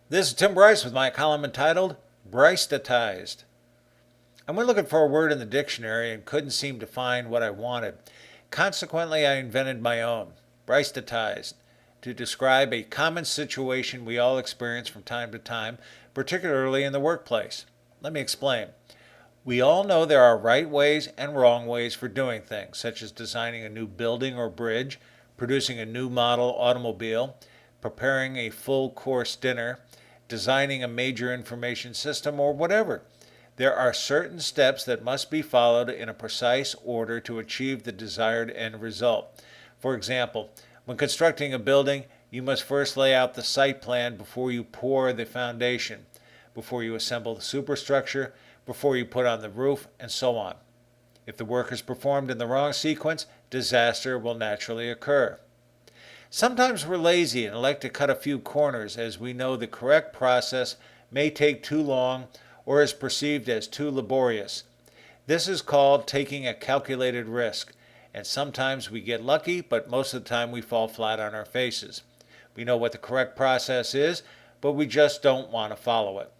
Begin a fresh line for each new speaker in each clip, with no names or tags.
This is Tim Bryce with my column entitled BRYCETITIZED. I went looking for a word in the dictionary and couldn't seem to find what I wanted. Consequently, I invented my own, BRYCETIZED, to describe a common situation we all experience from time to time, particularly in the workplace. Let me explain. We all know there are right ways and wrong ways for doing things, such as designing a new building or bridge, producing a new model automobile, preparing a full course dinner, designing a major information system, or whatever. There are certain steps that must be followed in a precise order to achieve the desired end result. For example, when constructing a building, you must first lay out the site plan before you pour the foundation, before you assemble the superstructure, before you put on the roof, and so on. If the work is performed in the wrong sequence, disaster will naturally occur. Sometimes we're lazy and like to cut a few corners as we know the correct process may take too long or is perceived as too laborious. This is called taking a calculated risk, and sometimes we get lucky, but most of the time we fall flat on our faces. We know what the correct process is, but we just don't want to follow it.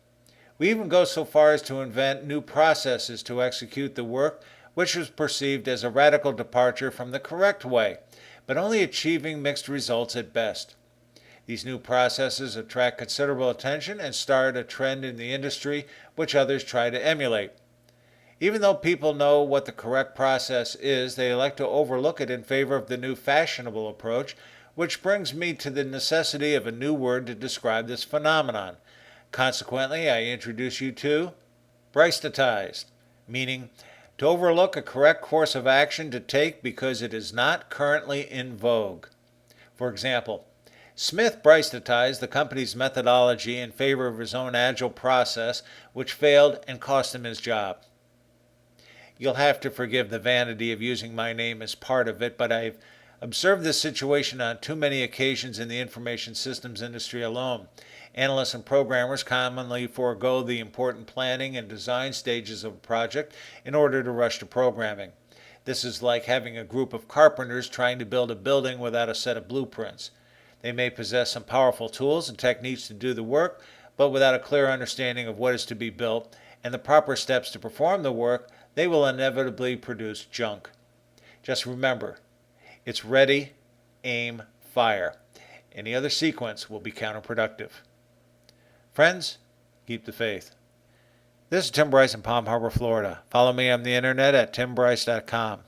We even go so far as to invent new processes to execute the work, which is perceived as a radical departure from the correct way, but only achieving mixed results at best. These new processes attract considerable attention and start a trend in the industry which others try to emulate. Even though people know what the correct process is, they elect to overlook it in favor of the new fashionable approach, which brings me to the necessity of a new word to describe this phenomenon. Consequently, I introduce you to BRYCETIZED, meaning to overlook a correct course of action to take because it is not currently in vogue. For example, Smith BRYCETIZED the company's methodology in favor of his own agile process, which failed and cost him his job. You'll have to forgive the vanity of using my name as part of it, but I've observed this situation on too many occasions in the information systems industry alone. Analysts and programmers commonly forego the important planning and design stages of a project in order to rush to programming. This is like having a group of carpenters trying to build a building without a set of blueprints. They may possess some powerful tools and techniques to do the work, but without a clear understanding of what is to be built and the proper steps to perform the work, they will inevitably produce junk. Just remember, it's ready, aim, fire. Any other sequence will be counterproductive. Friends, keep the faith. This is Tim Bryce in Palm Harbor, Florida. Follow me on the internet at timbryce.com.